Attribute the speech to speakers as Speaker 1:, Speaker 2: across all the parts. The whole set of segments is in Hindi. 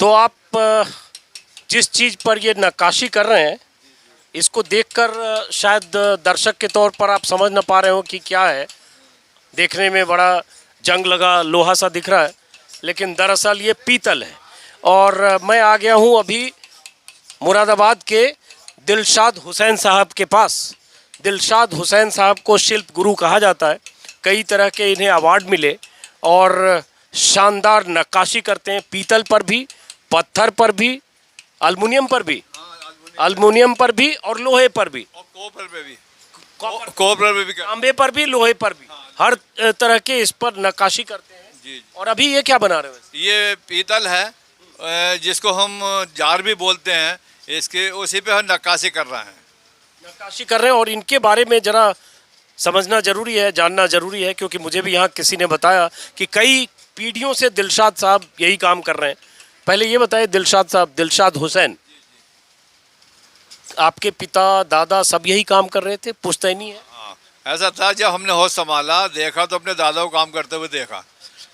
Speaker 1: तो आप जिस चीज़ पर ये नक्काशी कर रहे हैं इसको देखकर शायद दर्शक के तौर पर आप समझ ना पा रहे हो कि क्या है। देखने में बड़ा जंग लगा लोहा सा दिख रहा है, लेकिन दरअसल ये पीतल है। और मैं आ गया हूँ अभी मुरादाबाद के दिलशाद हुसैन साहब के पास। दिलशाद हुसैन साहब को शिल्प गुरु कहा जाता है। कई तरह के इन्हें अवार्ड मिले और शानदार नक्काशी करते हैं, पीतल पर भी, पत्थर पर भी, अल्मुनियम पर भी, अल्मुनियम पर भी और लोहे पर भी,
Speaker 2: और कॉपर पे भी, कॉपर पे भी,
Speaker 1: तांबे पर भी, लोहे पर भी, हर तरह के इस पर नक्काशी करते हैं।
Speaker 2: जी।
Speaker 1: और अभी ये क्या बना रहे हो?
Speaker 2: ये पीतल है जिसको हम जार भी बोलते हैं, इसके उसी पे हम नक्काशी कर रहे हैं।
Speaker 1: नक्काशी कर रहे हैं और इनके बारे में जरा समझना जरूरी है, जानना जरूरी है, क्योंकि मुझे भी यहाँ किसी ने बताया कि कई पीढ़ियों से दिलशाद साहब यही काम कर रहे हैं। पहले ये बताइए दिलशाद साहब, दिलशाद हुसैन, आपके पिता दादा सब यही काम कर रहे थे, पुश्तैनी है?
Speaker 2: हाँ, ऐसा था। जब हमने होश संभाला, देखा तो अपने दादा को काम करते हुए देखा।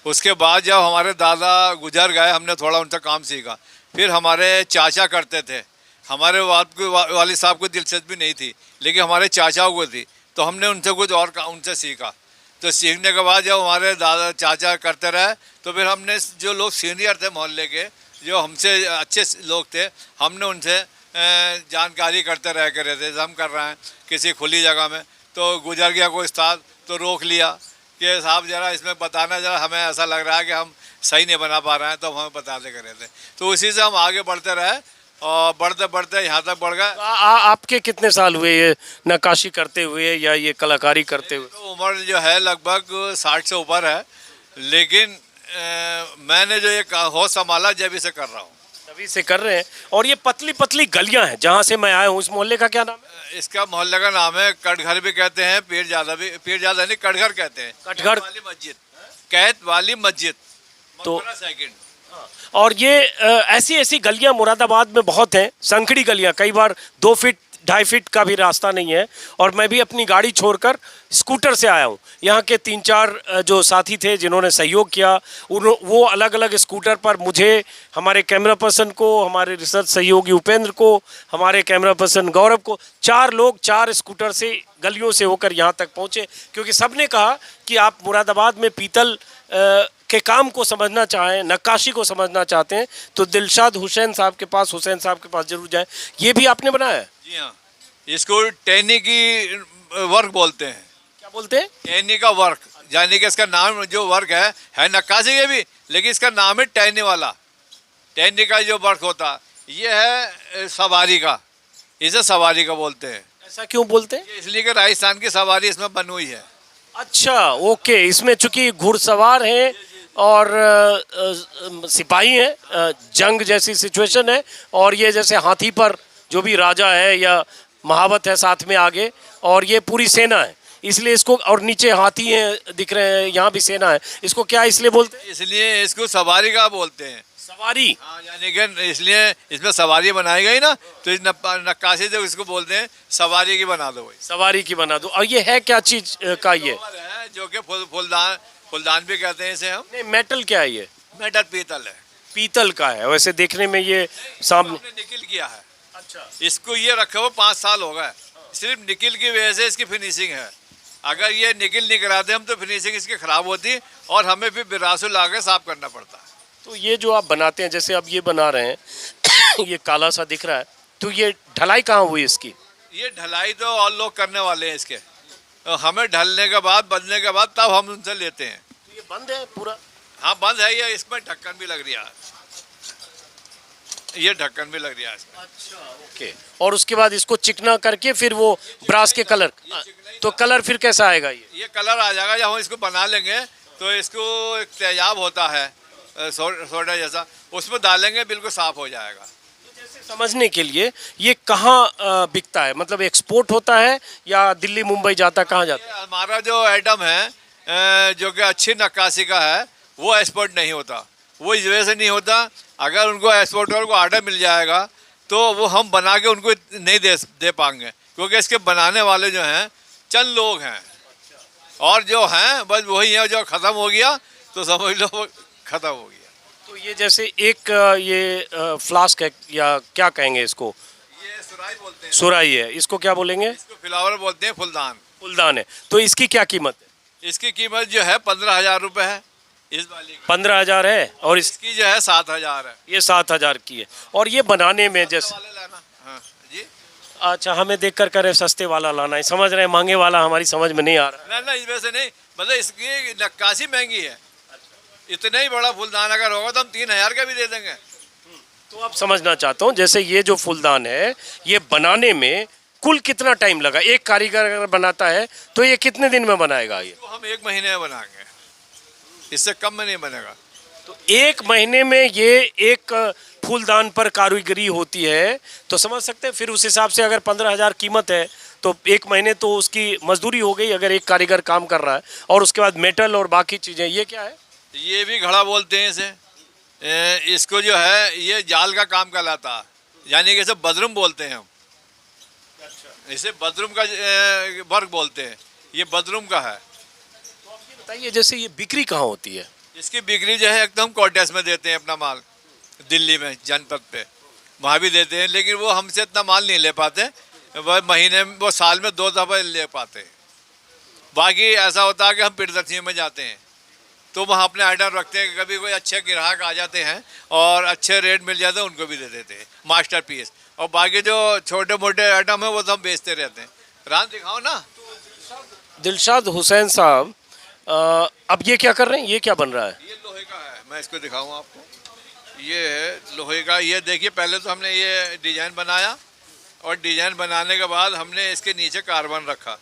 Speaker 2: उसके बाद जब हमारे दादा गुजर गए, हमने थोड़ा उनसे काम सीखा। फिर हमारे चाचा करते थे। हमारे वालिद साहब को दिलचस्पी नहीं थी, लेकिन हमारे चाचाओं को थी, तो हमने उनसे कुछ और उनसे सीखा। तो सीखने के बाद जब हमारे दादा चाचा करते रहे, तो फिर हमने जो लोग सीनियर थे मोहल्ले के, जो हमसे अच्छे लोग थे, हमने उनसे जानकारी करते रह कर थे। हम कर रहे हैं किसी खुली जगह में, तो गुजर गया कोई उस्ताद, तो रोक लिया कि साहब ज़रा इसमें बताना, ज़रा हमें ऐसा लग रहा है कि हम सही नहीं बना पा रहे हैं, तो हमें बताते कर रहे थे। तो उसी से हम आगे बढ़ते रहे और बढ़ते बढ़ते यहाँ तक बढ़ गए।
Speaker 1: आपके कितने साल हुए ये नक्काशी करते हुए या ये कलाकारी करते हुए?
Speaker 2: तो उम्र जो है लगभग 60 से ऊपर है, लेकिन मैंने जो ये होश संभाला जब से कर रहा हूँ।
Speaker 1: तभी से कर रहे हैं। और ये पतली पतली गलियां हैं जहाँ से मैं आया हूँ, इस मोहल्ले का क्या नाम है?
Speaker 2: इसका मोहल्ले का नाम है कटघर भी कहते हैं, पीर ज्यादा भी, पीर ज्यादा नहीं कटघर कहते हैं।
Speaker 1: कटघर
Speaker 2: वाली मस्जिद, कैत वाली मस्जिद।
Speaker 1: तो
Speaker 2: सेकंड।
Speaker 1: और ये ऐसी ऐसी गलियां मुरादाबाद में बहुत हैं, संकड़ी गलियां, कई बार 2 फीट 2.5 फीट का भी रास्ता नहीं है। और मैं भी अपनी गाड़ी छोड़कर स्कूटर से आया हूँ। यहाँ के 3-4 जो साथी थे जिन्होंने सहयोग किया, वो अलग अलग स्कूटर पर मुझे, हमारे कैमरा पर्सन को, हमारे रिसर्च सहयोगी उपेंद्र को, हमारे कैमरा पर्सन गौरव को, 4 लोग 4 स्कूटर से गलियों से होकर यहाँ तक पहुँचे, क्योंकि सबने कहा कि आप मुरादाबाद में पीतल के काम को समझना चाहें, नक्काशी को समझना चाहते हैं, तो दिलशाद हुसैन साहब के पास जरूर जाएं। ये भी आपने बनाया है?
Speaker 2: जी हाँ, इसको टैनी की वर्क बोलते हैं।
Speaker 1: क्या बोलते हैं?
Speaker 2: टैनी का वर्क, यानी कि इसका नाम जो वर्क है नक्काशी के भी, लेकिन इसका नाम है टैनी वाला। टैनी का जो वर्क होता ये है सवारी का, इसे सवारी का बोलते हैं।
Speaker 1: ऐसा क्यों बोलते हैं?
Speaker 2: इसलिए कि राजस्थान की सवारी इसमें बनी हुई है।
Speaker 1: अच्छा, ओके। इसमें चूंकि घुड़सवार हैं और सिपाही हैं, जंग जैसी सिचुएशन है, और ये जैसे हाथी पर जो भी राजा है या महावत है साथ में आगे, और ये पूरी सेना है, इसलिए इसको, और नीचे हाथी हैं दिख रहे हैं, यहाँ भी सेना है, इसको क्या इसलिए बोलते हैं?
Speaker 2: इसलिए इसको सवारी का बोलते हैं।
Speaker 1: सवारी?
Speaker 2: हाँ, यानी कि इसलिए इसमें सवारी बनाई गई ना, तो इस नक्काशी से इसको बोलते हैं सवारी की बना दो भाई,
Speaker 1: सवारी की बना दो। और ये है क्या चीज का? ये
Speaker 2: है जो कि फुलदान भी कहते हैं इसे हम।
Speaker 1: नहीं, मेटल क्या है ये?
Speaker 2: मेटल पीतल है।
Speaker 1: पीतल का है। वैसे देखने में ये सामने
Speaker 2: निकिल किया है।
Speaker 1: अच्छा।
Speaker 2: इसको ये रखे हुए 5 साल हो गए, सिर्फ निकिल की वजह से इसकी फिनिशिंग है। अगर ये निकिल नहीं कराते हम तो फिनिशिंग इसकी खराब होती और हमें फिर बिरासु ला के साफ करना पड़ता।
Speaker 1: तो ये जो आप बनाते हैं, जैसे अब ये बना रहे हैं ये काला सा दिख रहा है, तो ये ढलाई कहाँ हुई इसकी?
Speaker 2: ये ढलाई तो और लोग करने वाले हैं इसके, तो हमें ढलने के बाद, बंधने के बाद, तब हम उनसे लेते हैं।
Speaker 1: तो ये बंद है पूरा?
Speaker 2: हाँ बंद है ये, इसमें ढक्कन भी लग रहा है, ये ढक्कन भी लग रहा है इसमें।
Speaker 1: अच्छा, ओके। और उसके बाद इसको चिकना करके फिर वो ब्रास के कलर, तो कलर फिर कैसा आएगा?
Speaker 2: ये कलर आ जाएगा जब हम इसको बना लेंगे, तो इसको एक तेजाब होता है सोडा जैसा, उसमें डालेंगे, बिल्कुल साफ हो जाएगा।
Speaker 1: समझने के लिए ये कहाँ बिकता है, मतलब एक्सपोर्ट होता है या दिल्ली मुंबई जाता, कहाँ जाता है?
Speaker 2: हमारा जो आइटम है जो कि अच्छी नक्काशी का है, वो एक्सपोर्ट नहीं होता। वो इस वजह से नहीं होता, अगर उनको एक्सपोर्टर को ऑर्डर मिल जाएगा तो वो हम बना के उनको नहीं दे पाएंगे, क्योंकि इसके बनाने वाले जो हैं चंद लोग हैं, और जो हैं बस वही है। जो ख़त्म हो गया तो समझ लो ख़त्म हो गया।
Speaker 1: तो ये जैसे एक ये फ्लास्क है या क्या कहेंगे इसको,
Speaker 2: ये सुराही बोलते हैं,
Speaker 1: सुराही है, इसको क्या बोलेंगे?
Speaker 2: इसको फ्लावर बोलते हैं, फुलदान।
Speaker 1: फूलदान है। तो इसकी क्या कीमत है?
Speaker 2: इसकी कीमत जो है 15,000 रुपये है इस वाली की।
Speaker 1: 15,000 है और
Speaker 2: इसकी जो है 7,000 है।
Speaker 1: ये 7,000 की है। और ये बनाने में जैसे,
Speaker 2: वाले लाना। हाँ जी।
Speaker 1: अच्छा हमें देख कर करे सस्ते वाला लाना है, समझ रहे हैं, महंगे वाला हमारी समझ में नहीं आ रहा।
Speaker 2: ना ना, इस वजह से नहीं, मतलब इसकी नक्काशी महंगी है। इतना ही बड़ा फूलदान अगर होगा तो हम 3,000 का भी दे देंगे।
Speaker 1: तो आप समझना चाहता हूँ, जैसे ये जो फूलदान है ये बनाने में कुल कितना टाइम लगा? एक कारीगर अगर बनाता है तो ये कितने दिन में बनाएगा? ये
Speaker 2: तो हम 1 महीने में बनाएंगे, इससे कम में नहीं बनेगा।
Speaker 1: तो 1 महीने में ये एक फूलदान पर कारीगरी होती है, तो समझ सकते हैं। फिर उस हिसाब से अगर 15,000 कीमत है तो 1 महीने तो उसकी मजदूरी हो गई अगर एक कारीगर काम कर रहा है। और उसके बाद मेटल और बाकी चीज़ें, ये क्या है?
Speaker 2: ये भी घड़ा बोलते हैं इसे। इसको जो है ये जाल का काम कहलाता है, यानी कि इसे बदरुम बोलते हैं हम। इसे बदरुम का वर्क बोलते हैं, ये बदरुम का है।
Speaker 1: बताइए जैसे ये बिक्री कहाँ होती है?
Speaker 2: इसकी बिक्री जो है एकदम कोटेस में देते हैं अपना माल, दिल्ली में जनपद पे वहाँ भी देते हैं, लेकिन वो हमसे इतना माल नहीं ले पाते। वह महीने में, वो साल में 2 दफ़ा ले पाते हैं। बाकी ऐसा होता है कि हम प्रदर्शनी में जाते हैं तो वहाँ अपने आइटम रखते हैं। कभी कोई अच्छे ग्राहक आ जाते हैं और अच्छे रेट मिल जाते हैं, उनको भी दे देते हैं मास्टर पीस। और बाकी जो छोटे मोटे आइटम है वो तो हम बेचते रहते हैं। राम दिखाओ ना।
Speaker 1: दिलशाद हुसैन साहब, अब ये क्या कर रहे हैं? ये क्या बन रहा है?
Speaker 2: ये लोहे का है, मैं इसको दिखाऊँ आपको। ये है लोहे का। ये देखिए, पहले तो हमने ये डिज़ाइन बनाया और डिज़ाइन बनाने के बाद हमने इसके नीचे कार्बन रखा।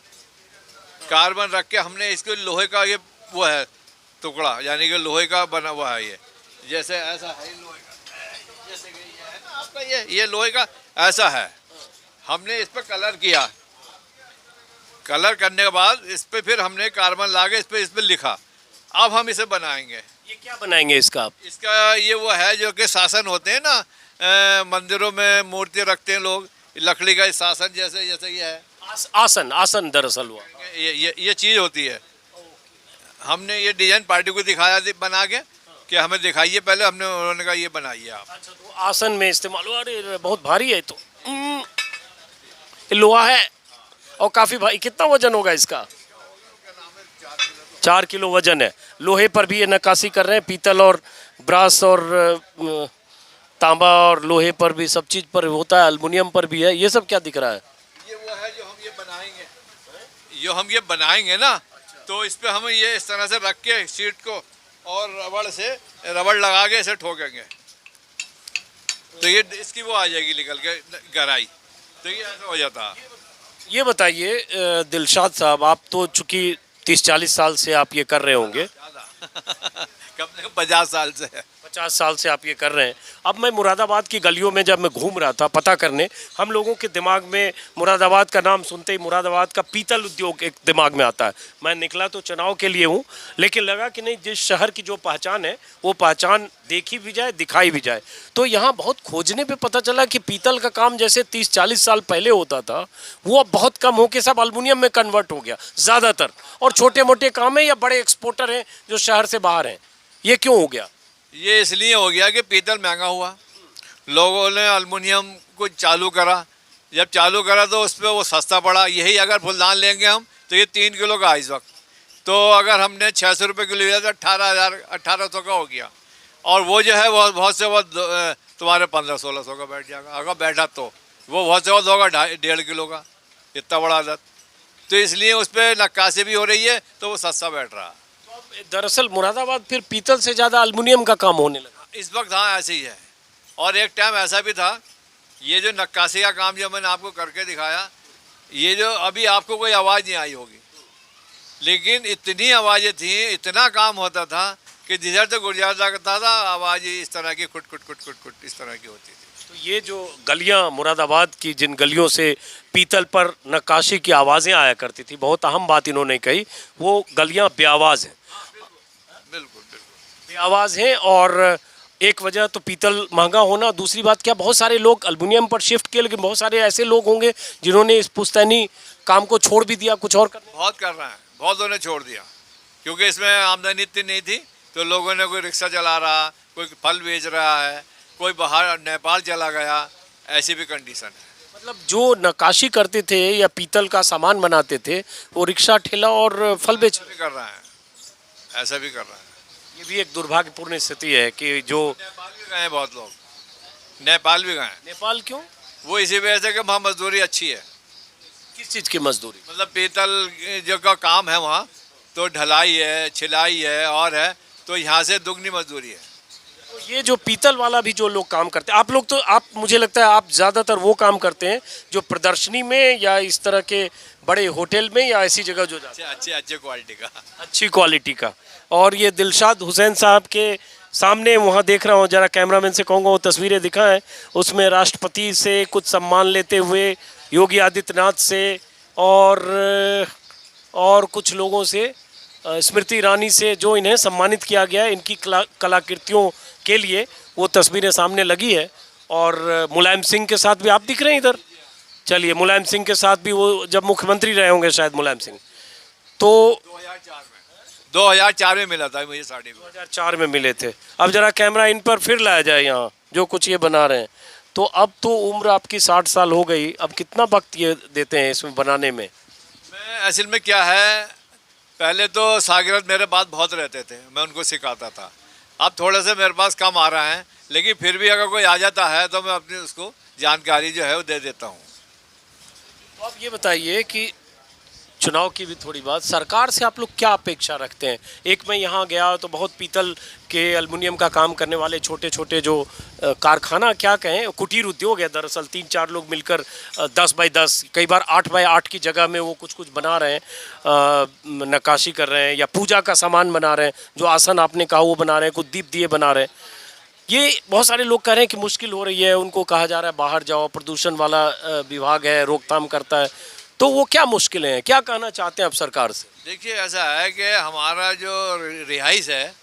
Speaker 2: कार्बन रख के हमने इसको लोहे का, ये वो है टुकड़ा, यानी कि लोहे का बना हुआ है। ये जैसे ऐसा है लोहे का, जैसे कि ये है ना आपका, ये लोहे का ऐसा है। हमने इस पर कलर किया, कलर करने के बाद इस पे फिर हमने कार्बन ला के इस पे लिखा। अब हम इसे बनाएंगे।
Speaker 1: ये क्या बनाएंगे इसका आप?
Speaker 2: इसका ये वो है जो कि शासन होते हैं ना, मंदिरों में मूर्ति रखते हैं लोग, लकड़ी का शासन जैसे जैसे ये है।
Speaker 1: आसन, आसन दरअसल हुआ।
Speaker 2: ये चीज़ होती है। हमने ये डिजाइन पार्टी को दिखाया बना के कि हमें दिखाइए पहले। हमने, उन्होंने कहा ये बनाइए आप।
Speaker 1: अच्छा, तो आसन में इस्तेमाल हुआ। अरे बहुत भारी है तो। ये लोहा है और काफी भारी। कितना वजन होगा इसका? 4 किलो वजन है। लोहे पर भी ये नक्काशी कर रहे हैं, पीतल और ब्रास और तांबा और लोहे पर भी, सब चीज पर होता है, एल्युमिनियम पर भी है। ये सब क्या दिख रहा है?
Speaker 2: ये वो है जो हम ये बनाएंगे, जो हम ये बनाएंगे ना। तो इस पे हम ये इस तरह से रख के सीट को और रबड़ लगा के इसे ठोकेंगे तो ये इसकी वो आ जाएगी निकल के गहराई। तो ये ऐसा हो जाता है।
Speaker 1: ये बताइए दिलशाद साहब, आप तो चूंकि 30-40 साल से आप ये कर रहे होंगे।
Speaker 2: कम से कम 50 साल से है।
Speaker 1: 50 साल से आप ये कर रहे हैं। अब मैं मुरादाबाद की गलियों में जब मैं घूम रहा था पता करने, हम लोगों के दिमाग में मुरादाबाद का नाम सुनते ही मुरादाबाद का पीतल उद्योग एक दिमाग में आता है। मैं निकला तो चुनाव के लिए हूँ, लेकिन लगा कि नहीं, जिस शहर की जो पहचान है वो पहचान देखी भी जाए, दिखाई भी जाए। तो यहाँ बहुत खोजने पे पता चला कि पीतल का काम जैसे 30-40 साल पहले होता था, वो अब बहुत कम होकर सब एल्युमिनियम में कन्वर्ट हो गया ज़्यादातर। और छोटे मोटे काम है या बड़े एक्सपोर्टर हैं जो शहर से बाहर हैं। ये क्यों हो गया?
Speaker 2: ये इसलिए हो गया कि पीतल महंगा हुआ, लोगों ने एल्युमिनियम को चालू करा। जब चालू करा तो उस पर वो सस्ता पड़ा। यही अगर फुलदान लेंगे हम तो ये 3 किलो का इस वक्त, तो अगर हमने 600 रुपये किलो लिया तो 18,000-1800 का हो गया। और वो जो है वो बहुत से बहुत तुम्हारे 1500-1600 का बैठ जाएगा, अगर बैठा तो। वो बहुत से बहुत होगा 1.5 किलो का, इतना बड़ा आदत। तो इसलिए उस पर नक्काशी भी हो रही है तो वो सस्ता बैठ रहा है।
Speaker 1: दरअसल मुरादाबाद फिर पीतल से ज़्यादा एल्युमिनियम का काम होने लगा
Speaker 2: इस वक्त। हाँ, ऐसे ही है। और एक टाइम ऐसा भी था, ये जो नक्काशी का काम जो मैंने आपको करके दिखाया, ये जो अभी आपको कोई आवाज़ नहीं आई होगी, लेकिन इतनी आवाज़ें थी, इतना काम होता था कि जिधर से गुजर जाता था आवाज़ इस तरह की खुट खुट खुट खुट खुट इस तरह की होती थी।
Speaker 1: तो ये जो गलियां मुरादाबाद की, जिन गलियों से पीतल पर नक्काशी की आवाज़ें आया करती थी, बहुत अहम बात इन्होंने कही, वो गलियां बेआवाज़ हैं।
Speaker 2: बिल्कुल बिल्कुल
Speaker 1: बेआवाज़ हैं। और एक वजह तो पीतल महंगा होना, दूसरी बात क्या, बहुत सारे लोग एल्युमिनियम पर शिफ्ट किए, लेकिन बहुत सारे ऐसे लोग होंगे जिन्होंने इस पुश्तैनी काम को छोड़ भी दिया, कुछ और
Speaker 2: बहुत कर रहे हैं। बहुतों ने छोड़ दिया क्योंकि इसमें आमदनी इतनी नहीं थी, तो लोगों ने कोई रिक्शा चला रहा, कोई फल बेच रहा है, कोई बाहर नेपाल चला गया, ऐसी भी कंडीशन है।
Speaker 1: मतलब जो नक्काशी करते थे या पीतल का सामान बनाते थे वो रिक्शा ठेला और फल बेच,
Speaker 2: ऐसा भी कर रहा है, ऐसा भी कर रहा है।
Speaker 1: ये भी एक दुर्भाग्यपूर्ण स्थिति है कि जो
Speaker 2: नेपाल भी गए हैं बहुत लोग, नेपाल भी गए हैं।
Speaker 1: नेपाल क्यों,
Speaker 2: वो इसी वजह से कि वहाँ मजदूरी अच्छी है।
Speaker 1: किस चीज़ की मजदूरी?
Speaker 2: मतलब पीतल जो का काम है वहाँ, तो ढलाई है, छिलाई है और है, तो यहाँ से दुगनी मजदूरी है।
Speaker 1: तो ये जो पीतल वाला भी जो लोग काम करते हैं, आप लोग तो आप मुझे लगता है आप ज़्यादातर वो काम करते हैं जो प्रदर्शनी में या इस तरह के बड़े होटल में या ऐसी जगह जो जाते
Speaker 2: अच्छे अच्छे अच्छे क्वालिटी का।
Speaker 1: हैं, अच्छी क्वालिटी का। और ये दिलशाद हुसैन साहब के सामने वहाँ देख रहा हूँ, जरा कैमरामैन से कहूँगा वो तस्वीरें दिखाएं, उसमें राष्ट्रपति से कुछ सम्मान लेते हुए, योगी आदित्यनाथ से और कुछ लोगों से, स्मृति ईरानी से, जो इन्हें सम्मानित किया गया है इनकी कलाकृतियों के लिए, वो तस्वीरें सामने लगी है। और मुलायम सिंह के साथ भी आप दिख रहे हैं इधर। चलिए, मुलायम सिंह के साथ भी वो जब मुख्यमंत्री रहे होंगे शायद मुलायम सिंह, तो
Speaker 2: 2004 में मिला था मुझे साड़ी में।
Speaker 1: 2004 में मिले थे। अब जरा कैमरा इन पर फिर लाया जाए यहाँ, जो कुछ ये बना रहे हैं। तो अब तो उम्र आपकी 60 साल हो गई, अब कितना वक्त ये देते हैं इसमें बनाने में?
Speaker 2: मैं असल में क्या है, पहले तो शागिर्द मेरे पास बहुत रहते थे, मैं उनको सिखाता था। अब थोड़े से मेरे पास कम आ रहा है, लेकिन फिर भी अगर कोई आ जाता है तो मैं अपनी उसको जानकारी जो है वो दे देता हूँ।
Speaker 1: तो आप ये बताइए कि चुनाव की भी थोड़ी बात, सरकार से आप लोग क्या अपेक्षा रखते हैं? एक मैं यहाँ गया तो बहुत पीतल के एल्युमिनियम का काम करने वाले छोटे छोटे जो कारखाना, क्या कहें, कुटीर उद्योग है दरअसल, 3-4 लोग मिलकर 10 बाई 10, कई बार 8 बाई 8 की जगह में वो कुछ कुछ बना रहे हैं, नक्काशी कर रहे हैं या पूजा का सामान बना रहे हैं, जो आसन आपने कहा वो बना रहे हैं, कुछ दीप दिए बना रहे हैं। ये बहुत सारे लोग कह रहे हैं कि मुश्किल हो रही है, उनको कहा जा रहा है बाहर जाओ, प्रदूषण वाला विभाग है, रोकथाम करता है। तो वो क्या मुश्किलें हैं, क्या कहना चाहते हैं आप सरकार से?
Speaker 2: देखिए, ऐसा है कि हमारा जो रिहाइश है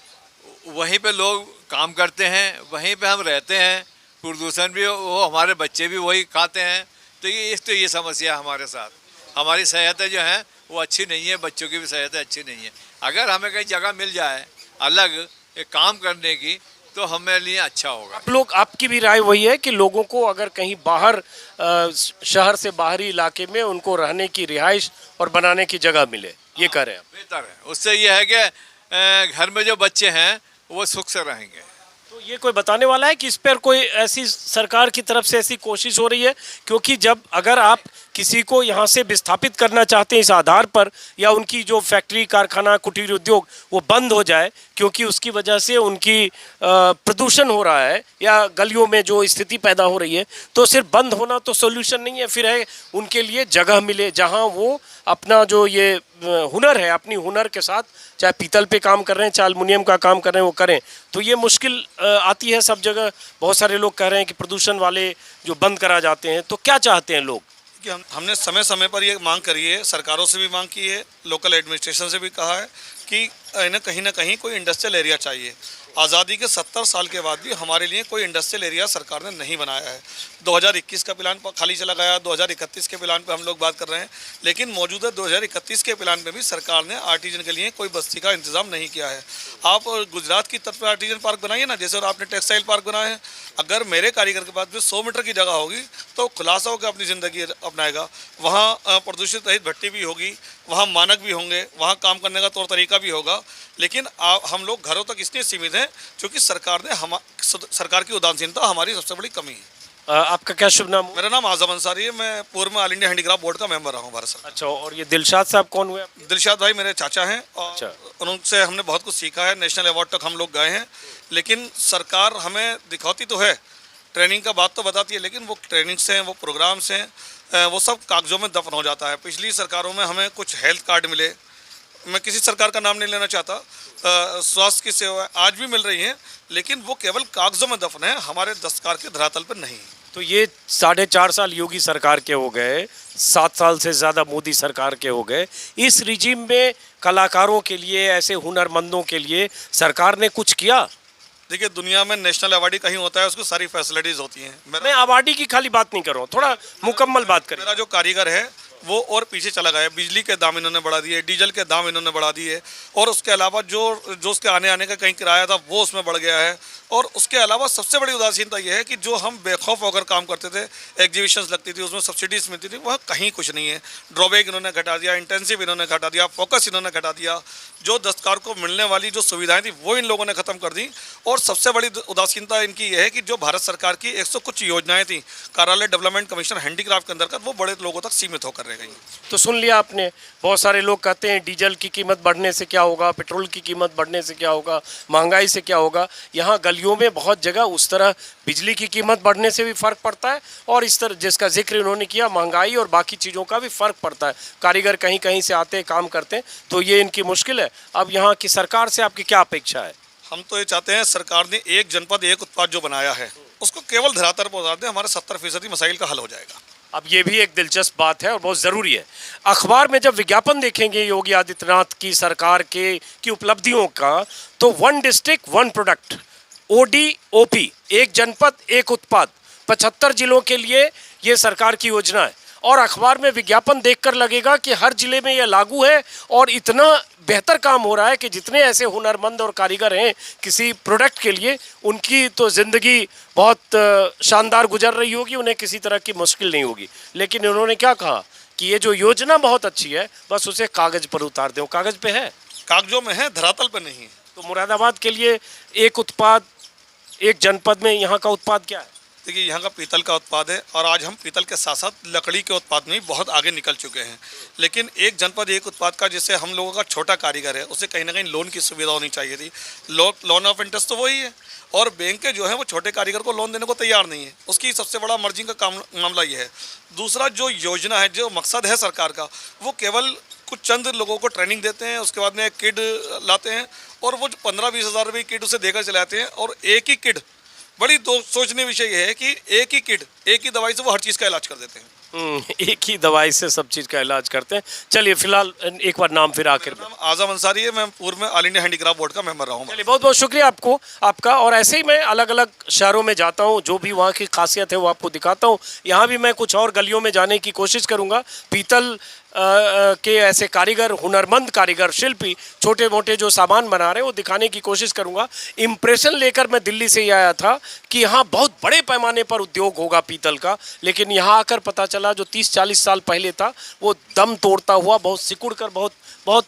Speaker 2: वहीं पे लोग काम करते हैं, वहीं पे हम रहते हैं, प्रदूषण भी वो, हमारे बच्चे भी वही खाते हैं, तो ये समस्या है हमारे साथ। हमारी सेहतें जो हैं वो अच्छी नहीं है, बच्चों की भी सेहतें अच्छी नहीं है। अगर हमें कहीं जगह मिल जाए अलग एक काम करने की, तो हमें लिए अच्छा होगा।
Speaker 1: आप लोग, आपकी भी राय वही है कि लोगों को अगर कहीं बाहर शहर से बाहरी इलाके में उनको रहने की रिहाइश और बनाने की जगह मिले, ये कह रहे हैं आप?
Speaker 2: बेहतर है, उससे ये है कि घर में जो बच्चे हैं वो सुख से रहेंगे।
Speaker 1: तो ये कोई बताने वाला है कि इस पर कोई ऐसी सरकार की तरफ से ऐसी कोशिश हो रही है? क्योंकि जब अगर आप किसी को यहाँ से विस्थापित करना चाहते हैं इस आधार पर, या उनकी जो फैक्ट्री, कारखाना, कुटीर उद्योग वो बंद हो जाए क्योंकि उसकी वजह से उनकी प्रदूषण हो रहा है या गलियों में जो स्थिति पैदा हो रही है, तो सिर्फ बंद होना तो सोल्यूशन नहीं है। फिर है उनके लिए जगह मिले जहाँ वो अपना जो ये हुनर है, अपनी हुनर के साथ, चाहे पीतल पे काम कर रहे हैं, चाहे एल्युमिनियम का काम कर रहे हैं, वो करें। तो ये मुश्किल आती है सब जगह। बहुत सारे लोग कह रहे हैं कि प्रदूषण वाले जो बंद करा जाते हैं, तो क्या चाहते हैं लोग?
Speaker 3: कि हमने समय समय पर ये मांग करी है, सरकारों से भी मांग की है, लोकल एडमिनिस्ट्रेशन से भी कहा है कि कहीं ना कहीं कोई इंडस्ट्रियल एरिया चाहिए। आज़ादी के 70 साल के बाद भी हमारे लिए कोई इंडस्ट्रियल एरिया सरकार ने नहीं बनाया है। 2021 का प्लान खाली चला गया, 2031 के प्लान पे हम लोग बात कर रहे हैं, लेकिन मौजूदा 2031 के प्लान में भी सरकार ने आर्टिजन के लिए कोई बस्ती का इंतजाम नहीं किया है। आप गुजरात की तरफ आर्टिजन पार्क बनाइए ना, जैसे और आपने टेक्सटाइल पार्क बनाए हैं। अगर मेरे कारीगर के पास भी 100 मीटर की जगह होगी तो खुलासा होकर अपनी ज़िंदगी अपनाएगा। वहाँ प्रदूषित रहित भट्टी भी होगी, वहाँ मानक भी होंगे, वहाँ काम करने का तौर तरीका भी होगा। लेकिन हम लोग घरों तक इसलिए सीमित हैं क्योंकि सरकार की उदासीनता हमारी सबसे बड़ी कमी है।
Speaker 1: आपका क्या शुभ नाम?
Speaker 3: मेरा नाम आजम अंसारी है, मैं पूर्व में ऑल इंडिया हैंडीक्राफ्ट बोर्ड का मेंबर रहा हूँ भारत सरकार।
Speaker 1: अच्छा, और ये दिलशाद साहब कौन हुए?
Speaker 3: दिलशाद भाई मेरे चाचा हैं और
Speaker 1: अच्छा।
Speaker 3: उनसे हमने बहुत कुछ सीखा है, नेशनल अवार्ड तक हम लोग गए हैं। लेकिन सरकार हमें दिखाती तो है, ट्रेनिंग का बात तो बताती है, लेकिन वो ट्रेनिंग्स हैं, वो प्रोग्राम्स हैं, वो सब कागजों में दफन हो जाता है। पिछली सरकारों में हमें कुछ हेल्थ कार्ड मिले, मैं किसी सरकार का नाम नहीं लेना चाहता, स्वास्थ्य की सेवा आज भी मिल रही हैं, लेकिन वो केवल कागजों में दफन है, हमारे दस्तकार के धरातल पर नहीं।
Speaker 1: तो ये 4.5 साल योगी सरकार के हो गए, 7 साल से ज़्यादा मोदी सरकार के हो गए। इस रिजीम में कलाकारों के लिए, ऐसे हुनरमंदों के लिए सरकार ने कुछ किया?
Speaker 3: देखिए, दुनिया में नेशनल अवार्डी कहीं होता है उसको सारी फैसिलिटीज़ होती हैं।
Speaker 1: मैं अवार्डी की खाली बात नहीं कर रहा हूँ, थोड़ा मुकम्मल बात करें।
Speaker 3: मेरा जो कारीगर है वो और पीछे चला गया है। बिजली के दाम इन्होंने बढ़ा दिए, डीजल के दाम इन्होंने बढ़ा दिए, और उसके अलावा जो उसके आने का कहीं किराया था वो उसमें बढ़ गया है। और उसके अलावा सबसे बड़ी उदासीनता यह है कि जो हम बेखौफ होकर काम करते थे, एग्जीबिशंस लगती थी, उसमें सब्सिडीज मिलती थी, वह कहीं कुछ नहीं है। ड्रॉबैक इन्होंने घटा दिया, इंटेंसिव इन्होंने घटा दिया, फोकस इन्होंने घटा दिया। जो दस्तकार को मिलने वाली जो सुविधाएं थी वो इन लोगों ने ख़त्म कर दी। और सबसे बड़ी उदासीनता इनकी यह है कि जो भारत सरकार की 100 कुछ योजनाएं थी कार्यालय डेवलपमेंट कमीशन हैंडीक्राफ्ट के अंतर्गत, वो बड़े लोगों तक सीमित होकर रह गई।
Speaker 1: तो सुन लिया आपने, बहुत सारे लोग कहते हैं डीजल की कीमत बढ़ने से क्या होगा, पेट्रोल की कीमत बढ़ने से क्या होगा, महंगाई से क्या होगा। यहाँ गलियों में बहुत जगह उस तरह बिजली की कीमत बढ़ने से भी फ़र्क पड़ता है, और इस तरह जिसका जिक्र इन्होंने किया महंगाई और बाकी चीज़ों का भी फ़र्क पड़ता है। कारीगर कहीं कहीं से आते हैं, काम करते हैं, तो ये इनकी मुश्किल है। अब यहाँ की सरकार से आपकी क्या अपेक्षा है?
Speaker 3: हम तो ये चाहते हैं सरकार ने एक जनपद एक उत्पाद जो बनाया है उसको केवल धरातल पर उतार दें, हमारे 70% मसाइल का हल हो जाएगा।
Speaker 1: अब ये भी एक दिलचस्प बात है और बहुत ज़रूरी है। अखबार में जब विज्ञापन देखेंगे योगी आदित्यनाथ की सरकार की उपलब्धियों का, तो 1 डिस्ट्रिक्ट 1 प्रोडक्ट, ODOP, एक जनपद एक उत्पाद, 75 जिलों के लिए ये सरकार की योजना है। और अखबार में विज्ञापन देखकर लगेगा कि हर जिले में यह लागू है, और इतना बेहतर काम हो रहा है कि जितने ऐसे हुनरमंद और कारीगर हैं किसी प्रोडक्ट के लिए, उनकी तो ज़िंदगी बहुत शानदार गुजर रही होगी, उन्हें किसी तरह की मुश्किल नहीं होगी। लेकिन उन्होंने क्या कहा कि ये जो योजना बहुत अच्छी है, बस उसे कागज़ पर उतार दें। कागज़ पे है,
Speaker 3: कागजों में है, धरातल पर नहीं है।
Speaker 1: तो मुरादाबाद के लिए एक उत्पाद एक जनपद में यहाँ का उत्पाद क्या है?
Speaker 3: देखिए, यहाँ का पीतल का उत्पाद है, और आज हम पीतल के साथ साथ लकड़ी के उत्पाद में भी बहुत आगे निकल चुके हैं। लेकिन एक जनपद एक उत्पाद का, जिससे हम लोगों का छोटा कारीगर है उसे कहीं ना कहीं लोन की सुविधा होनी चाहिए थी। लोन ऑफ इंटरेस्ट तो वही है, और बैंक जो है वो छोटे कारीगर को लोन देने को तैयार नहीं है। उसकी सबसे बड़ा मर्जिंग का मामला ये है। दूसरा, जो योजना है, जो मकसद है सरकार का, वो केवल कुछ चंद लोगों को ट्रेनिंग देते हैं, उसके बाद में एक किड लाते हैं, और वो 15-20 हज़ार रुपये किड उसे देकर चलाते हैं। और एक ही किड, बड़ी सोचने विषय ये है कि एक ही किड, एक ही दवाई से वो हर चीज़ का इलाज कर देते हैं।
Speaker 1: एक ही दवाई से सब चीज़ का इलाज करते हैं। चलिए, फिलहाल एक बार नाम फिर आखिर में।
Speaker 3: आज़म अंसारी है, मैं पूर्व में ऑल इंडिया हैंडीक्राफ्ट बोर्ड का मेंबर रहा हूँ।
Speaker 1: चलिए, बहुत बहुत शुक्रिया आपका। और ऐसे ही मैं अलग अलग शहरों में जाता हूँ, जो भी वहाँ की खासियत है वो आपको दिखाता हूँ। यहाँ भी मैं कुछ और गलियों में जाने की कोशिश करूँगा। पीतल के ऐसे कारीगर, हुनरमंद कारीगर, शिल्पी, छोटे मोटे जो सामान बना रहे हैं वो दिखाने की कोशिश करूँगा। इम्प्रेशन लेकर मैं दिल्ली से ही आया था कि यहाँ बहुत बड़े पैमाने पर उद्योग होगा पीतल का, लेकिन यहाँ आकर पता चला जो 30-40 साल पहले था वो दम तोड़ता हुआ, बहुत सिकुड़ कर, बहुत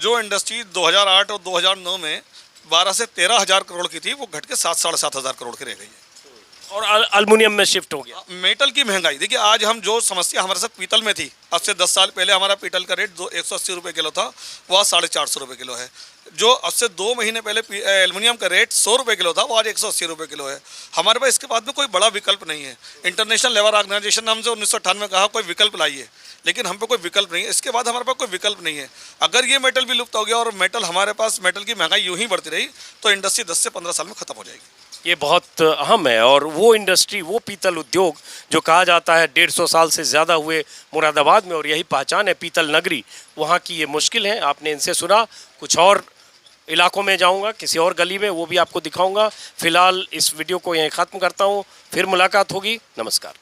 Speaker 3: जो इंडस्ट्री 2008 और 2009 में 12 से 13 हज़ार करोड़ की थी, वो घट के 7-7.5 हज़ार करोड़ की रह गई है,
Speaker 1: और एल्युमिनियम में शिफ्ट हो गया।
Speaker 3: मेटल की महंगाई देखिए, आज हम जो समस्या हमारे साथ पीतल में थी, आज से 10 साल पहले हमारा पीतल का रेट 180 रुपये किलो था, वह 450 रुपये किलो है। जो आज से 2 महीने पहले एल्युमिनियम का रेट 100 रुपये किलो था, वो आज 180 रुपये किलो है। हमारे पास इसके बाद में कोई बड़ा विकल्प नहीं है। इंटरनेशनल लेबर ऑर्गेनाइजेशन ने हमसे 1998 में कहा कोई विकल्प लाइए, लेकिन हम पे कोई विकल्प नहीं है। इसके बाद हमारे पास कोई विकल्प नहीं है। अगर ये मेटल भी लुप्त हो गया और मेटल हमारे पास, मेटल की महंगाई यूँ ही बढ़ती रही, तो इंडस्ट्री 10 से 15 साल में ख़त्म हो जाएगी।
Speaker 1: ये बहुत अहम है। और वो इंडस्ट्री, वो पीतल उद्योग जो कहा जाता है 150 साल से ज़्यादा हुए मुरादाबाद में, और यही पहचान है पीतल नगरी, वहाँ की ये मुश्किल है। आपने इनसे सुना। कुछ और इलाकों में जाऊँगा, किसी और गली में, वो भी आपको दिखाऊँगा। फ़िलहाल इस वीडियो को यहीं ख़त्म करता हूँ, फिर मुलाकात होगी। नमस्कार।